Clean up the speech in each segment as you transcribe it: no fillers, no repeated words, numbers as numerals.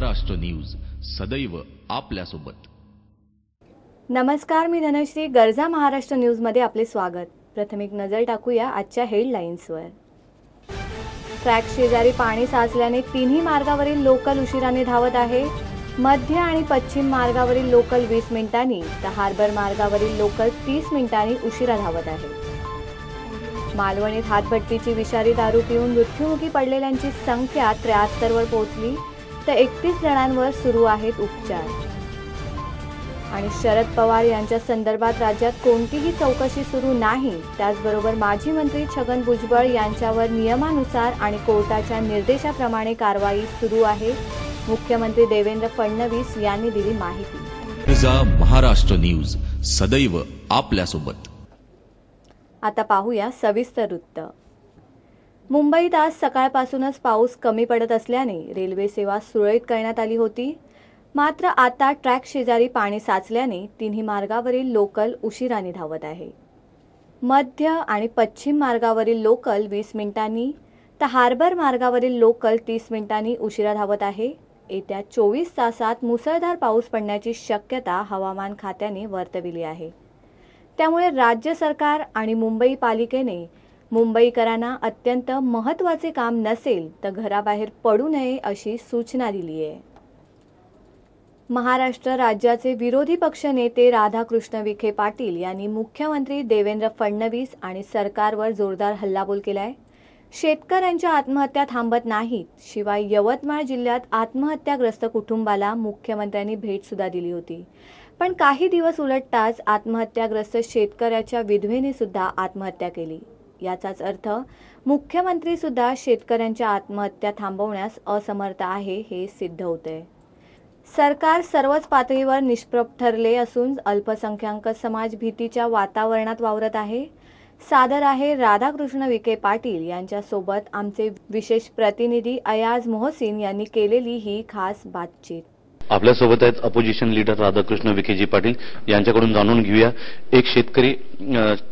Maharashtra news सदैव आपल्यासोबत। नमस्कार, मी धनश्री। गरजा महाराष्ट्र न्यूज मध्ये आपले स्वागत। प्रथम एक नजर टाकूया आजच्या हेडलाईन्सवर। ट्रॅक शेजारी पाणी साचल्याने तिन्ही मार्गावरील लोकल उशिराने धावत आहे। मध्य आणि पश्चिम मार्गावरील लोकल 20 मिनिटांनी तर हार्बर मार्गावरील लोकल 30 मिनिटांनी उशिरा धावत आहे। मालवणीत हातभट्टीची विषारी दारू पिऊन मृत्युमुखी पडलेल्यांची संख्या 73 वर पोहोचली तर 31 जणांवर सुरू आहेत उपचार। आणि शरद पवार यांच्या संदर्भात राज्यात कोणतीही चौकशी सुरू नाही। त्याचबरोबर माजी मंत्री छगन भुजबळ यांच्यावर नियमानुसार आणि कोर्टाच्या निर्देशाप्रमाणे कारवाई सुरू आहे। मुख्यमंत्री देवेंद्र फडणवीस यांनी दिली माहिती। गरजा महाराष्ट्र न्यूज सदैव आपल्यासोबत। आता पाहूया सविस्तर वृत्त। मुंबईत आज सकाळपासूनच पाऊस कमी पडत असल्याने रेल्वे सेवा सुरळीत करण्यात आली होती। मात्र आता ट्रॅक शेजारी पाणी साचल्याने तिन्ही मार्गावरील लोकल उशिराने धावत आहे। मध्य आणि पश्चिम मार्गावरील लोकल 20 मिनिटांनी तर हार्बर मार्गावरील लोकल 30 मिनिटांनी उशिरा धावत आहे। येत्या 24 तासात मुसळधार पाऊस पडण्याची शक्यता हवामान खात्याने वर्तविली आहे। त्यामुळे राज्य सरकार आणि मुंबई पालिकेने मुंबईकरांना अत्यंत महत्त्वाचे काम नसेल तर घराबाहेर पडू नये अशी सूचना दिली आहे। महाराष्ट्र राज्याचे विरोधी पक्षनेते राधाकृष्ण विखे पाटील यांनी मुख्यमंत्री देवेंद्र फडणवीस आणि सरकारवर जोरदार हल्लाबोल केलाय। शेतकऱ्यांच्या आत्महत्या थांबत नाहीत, शिवाय यवतमाळ जिल्ह्यात आत्महत्याग्रस्त कुटुंबाला मुख्यमंत्र्यांनी भेट सुद्धा दिली होती। पण काही दिवस उलटताच आत्महत्याग्रस्त शेतकऱ्याच्या विधवेने सुद्धा आत्महत्या केली। याचाच अर्थ मुख्यमंत्री सुद्धा शेतकऱ्यांच्या आत्महत्या थांबवण्यास असमर्थ आहे हे सिद्ध होते। सरकार सर्वच पातळीवर निष्प्रभ ठरले असून अल्पसंख्याक समाज भीतीच्या वातावरणात वावरत आहे। सादर आहे राधाकृष्ण विखे पाटील यांच्या सोबत आमचे विशेष प्रतिनिधी अयाज मोहसिन यांनी केलेली ही खास बातचीत। आपल्या सोबत आहेत अपोजिशन लीडर राधाकृष्ण विखेजी पाटील यांच्याकडून जाणून घेऊया। एक शेतकरी,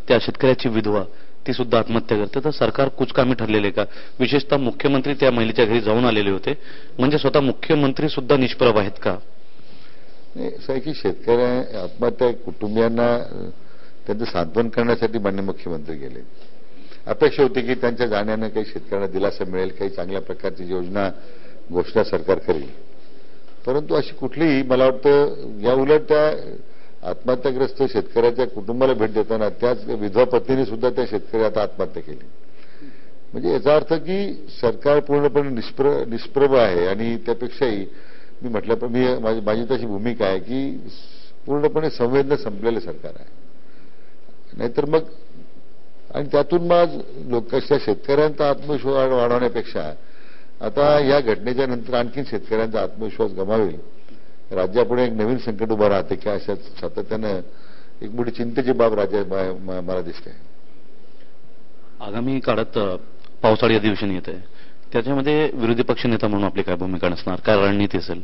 त्या शेतकऱ्याची विधवा ती सुद्धा आत्महत्या करते, तर सरकार कुचकामी ठरलेले का? विशेषतः मुख्यमंत्री त्या महिलेच्या घरी जाऊन आलेले होते, म्हणजे स्वतः मुख्यमंत्री सुद्धा निष्प्रभ आहेत का? नाही, की शेतकऱ्या आत्महत्या कुटुंबियांना त्यांचं सांत्वन करण्यासाठी माननीय मुख्यमंत्री गेले। अपेक्षा होती की त्यांच्या जाण्याने काही शेतकऱ्यांना दिलासा मिळेल, काही चांगल्या प्रकारची योजना घोषणा सरकार करेल, परंतु अशी कुठलीही, मला वाटतं या उलट त्या आत्महत्याग्रस्त शेतकऱ्याच्या कुटुंबाला भेट देताना त्याच विधवा पत्नीने सुद्धा त्या शेतकरी आता आत्महत्या केली। म्हणजे याचा अर्थ की सरकार पूर्णपणे निष्प्रभ आहे। आणि त्यापेक्षाही मी म्हटल्याप्रमाणे माझी तशी भूमिका आहे की पूर्णपणे संवेदना संपलेलं सरकार आहे। नाहीतर मग, आणि त्यातून मग लोकांच्या शेतकऱ्यांचा आत्मविश्वास वाढवण्यापेक्षा आता या घटनेच्या नंतर आणखी शेतकऱ्यांचा आत्मविश्वास गमावेल, राज्यापुढे एक नवीन संकट उभं राहते की अशा सातत्यानं एक मोठी चिंतेची बाब मला दिसते। आगामी काळात पावसाळी अधिवेशन येत आहे, त्याच्यामध्ये विरोधी पक्षनेता म्हणून आपली काय भूमिका नसणार, काय रणनीती असेल?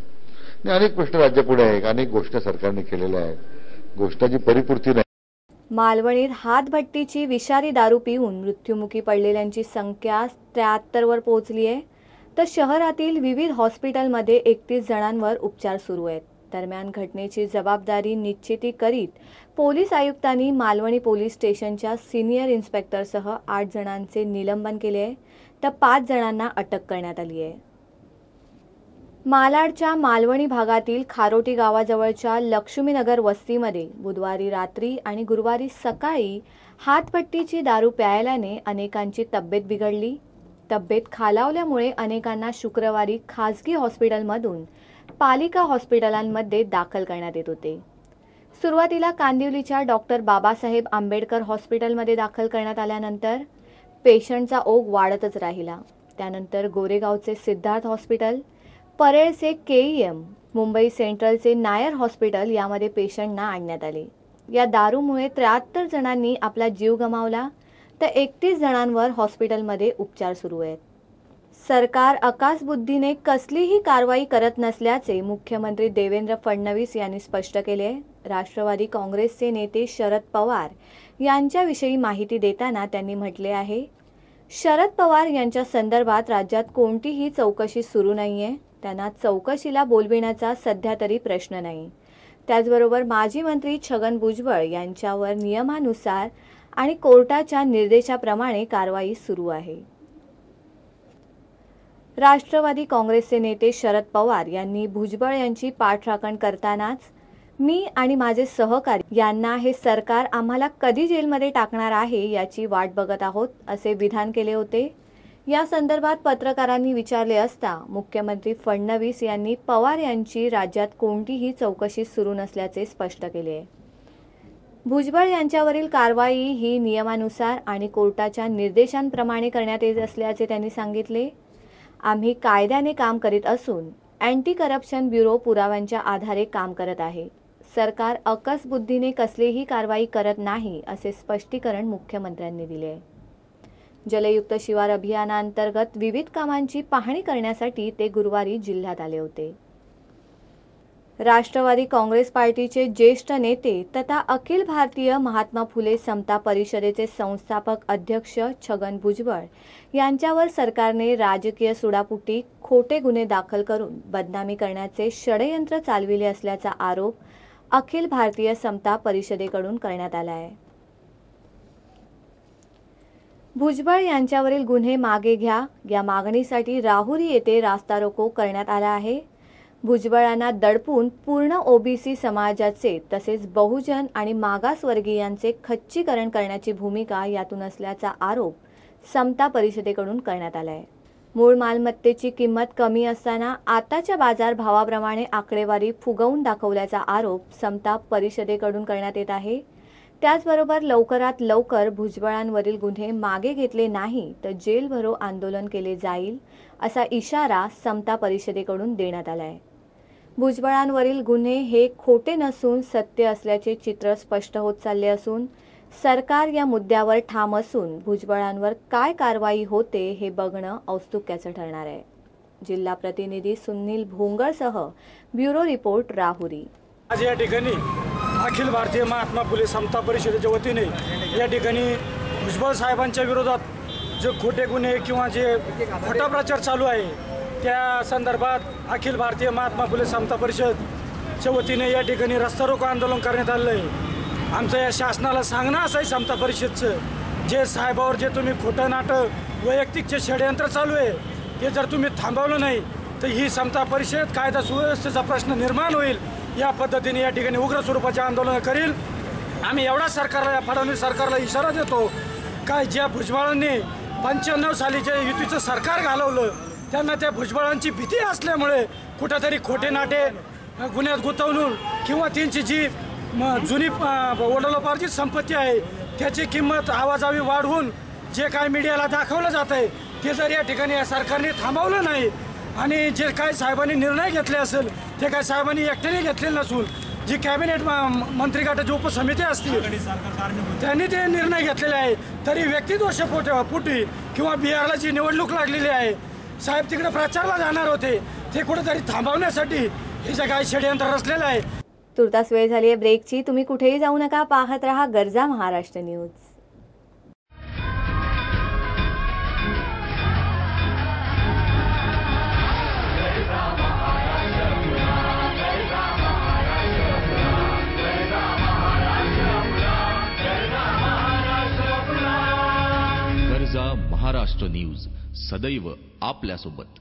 अनेक प्रश्न राज्यापुढे आहेत, अनेक गोष्टी सरकारने केलेल्या आहेत, गोष्टाची परिपूर्ती नाही। मालवणीत हातभट्टीची विषारी दारू पिऊन मृत्युमुखी पडलेल्यांची संख्या 73 वर पोहोचली आहे, तर शहरातील विविध हॉस्पिटलमध्ये 31 जणांवर उपचार सुरू आहेत। दरम्यान घटनेची जबाबदारी निश्चिती करीत पोलीस आयुक्तांनी मालवणी पोलीस स्टेशनच्या सिनियर इन्स्पेक्टरसह 8 जणांचे निलंबन केले आहे, तर 5 जणांना अटक करण्यात आली आहे। मालाडच्या मालवणी भागातील खारोटी गावाजवळच्या लक्ष्मीनगर वस्तीमध्ये बुधवारी रात्री आणि गुरुवारी सकाळी हातभट्टीची दारू प्यायल्याने अनेकांची तब्येत बिघडली। तब्येत खालावल्यामुळे अनेकांना शुक्रवारी खासगी हॉस्पिटलमधून पालिका हॉस्पिटलांमध्ये दाखल करण्यात येत होते। सुरुवातीला कांदिवलीच्या डॉक्टर बाबासाहेब आंबेडकर हॉस्पिटलमध्ये दाखल करण्यात आल्यानंतर पेशंटचा ओघ वाढतच राहिला। त्यानंतर गोरेगावचे सिद्धार्थ हॉस्पिटल, परेळचे केईएम, मुंबई सेंट्रलचे नायर हॉस्पिटल यामध्ये पेशंटना आणण्यात आले। या दारूमुळे 73 जणांनी आपला जीव गमावला, तर 31 जणांवर हॉस्पिटलमध्ये उपचार सुरू आहेत। सरकार आकाशबुद्धीने कसलीही कारवाई करत नसल्याचे मुख्यमंत्री देवेंद्र फडणवीस यांनी स्पष्ट केले। राष्ट्रवादी काँग्रेसचे नेते शरद पवार यांच्याविषयी माहिती देताना त्यांनी म्हटले आहे, शरद पवार यांच्या संदर्भात राज्यात कोणतीही चौकशी सुरू नाहीये, त्यांना चौकशीला बोलविण्याचा सध्या तरी प्रश्न नाही. त्याचबरोबर माजी मंत्री छगन भुजबळ यांच्यावर नियमानुसार आणि कोर्टाच्या निर्देशाप्रमाणे कारवाई सुरू आहे. राष्ट्रवादी काँग्रेसचे नेते शरद पवार यांनी भुजबळ यांची पाठराखण करतानाच मी आणि माझे सहकारी यांना हे सरकार आम्हाला कधी जेलमध्ये टाकणार आहे याची वाट बघत आहोत असे विधान केले होते. या संदर्भात पत्रकारांनी विचारले असता मुख्यमंत्री फडणवीस यांनी पवार यांची राज्यात कोणतीही चौकशी सुरू नसल्याचे स्पष्ट केले. भुजबळ यांच्यावरील कारवाई ही नियमानुसार आणि कोर्टाच्या निर्देशांप्रमाणे करण्यात येत असल्याचे त्यांनी सांगितले. आम्ही कायद्याने काम करीत असून अँटी करप्शन ब्युरो पुराव्यांच्या आधारे काम करत आहे. सरकार अकसबुद्धीने कसलीही कारवाई करत नाही असे स्पष्टीकरण मुख्यमंत्र्यांनी दिले. जलयुक्त शिवार अभियानांतर्गत विविध कामांची पाहणी करण्यासाठी ते गुरुवारी जिल्ह्यात आले होते. राष्ट्रवादी काँग्रेस पार्टीचे ज्येष्ठ नेते तथा अखिल भारतीय महात्मा फुले समता परिषदेचे संस्थापक अध्यक्ष छगन भुजबळ यांच्यावर सरकारने राजकीय सुडापुटी खोटे गुन्हे दाखल करून बदनामी करण्याचे षडयंत्र चालविले असल्याचा आरोप अखिल भारतीय समता परिषदेकडून करण्यात आला आहे. भुजबळ यांच्यावरील गुन्हे मागे घ्या या मागणीसाठी राहुरी येथे रास्ता रोको करण्यात आला आहे. भुजबळांना दडपून पूर्ण ओबीसी समाजाचे तसेच बहुजन आणि मागासवर्गीयांचे खच्चीकरण करण्याची भूमिका यातून असल्याचा आरोप समता परिषदेकडून करण्यात आला आहे. मूळ मालमत्तेची किंमत कमी असताना आताच्या बाजारभावाप्रमाणे आकडेवारी फुगवून दाखवल्याचा आरोप समता परिषदेकडून करण्यात येत आहे. त्याचबरोबर लवकरात लवकर भुजबळांवरील गुन्हे मागे घेतले नाही तर जेल भरो आंदोलन केले जाईल असा इशारा समता परिषदेकडून देण्यात आला आहे. भुजबळांवरील गुन्हे हे खोटे नसून सत्य असल्याचे चित्र स्पष्ट होत चालले असून सरकार या मुद्द्यावर ठाम असून भुजबळांवर काय कारवाई होते हे बघणं औत्सुक्याचं ठरणार आहे. जिल्हा प्रतिनिधी सुनील भोंगळसह ब्युरो रिपोर्ट राहुरी. आज या ठिकाणी अखिल भारतीय महात्मा फुले समता परिषदेच्या वतीने या ठिकाणी भुजबळ साहेबांच्या विरोधात जे खोटे गुन्हे किंवा जे खोटा प्रचार चालू आहे त्या संदर्भात अखिल भारतीय महात्मा फुले समता परिषदच्या वतीने या ठिकाणी रस्ता रोको आंदोलन करण्यात आलं आहे. आमचं या शासनाला सांगणं असं आहे समता परिषदचं जे साहेबावर जे तुम्ही खोटं नाटक वैयक्तिक जे षडयंत्र चालू आहे ते जर तुम्ही थांबवलं नाही तर ही समता परिषद कायदा सुव्यवस्थेचा प्रश्न निर्माण होईल. या पद्धतीने या ठिकाणी उग्र स्वरूपाचे आंदोलन करील. आम्ही एवढा सरकारला या फडणवीस सरकारला इशारा देतो काय ज्या भुजबळांनी 95 साली जे युतीचं सरकार घालवलं त्यांना त्या भुजबळांची भीती असल्यामुळे कुठेतरी खोटे नाटे गुन्ह्यात गुंतवून किंवा त्यांची जी जुनी वडिलोपार्जित संपत्ती आहे त्याची किंमत आवाजावी वाढवून जे काय मीडियाला दाखवलं जात आहे ते जर या ठिकाणी या सरकारने थांबवलं नाही आणि जे काय साहेबांनी निर्णय घेतले असेल ते काय साहेबांनी एकट्याने घेतले नसून जी कॅबिनेट मंत्रिगटाची उपसमिती असतील त्यांनी ते निर्णय घेतलेले आहे तरी व्यक्तिदोष पोटी किंवा बिहारला जी निवडणूक लागलेली आहे साहेब तिकडे प्रचारला जाणार होते ते कुठेतरी थांबवण्यासाठी हे जे काही षडयंत्र रचलेलं आहे. तुर्तास वेळ झाली आहे ब्रेकची. तुम्ही कुठेही जाऊ नका. पाहत रहा गरजा महाराष्ट्र न्यूज. गरजा महाराष्ट्र न्यूज सदैव आपल्यासोबत.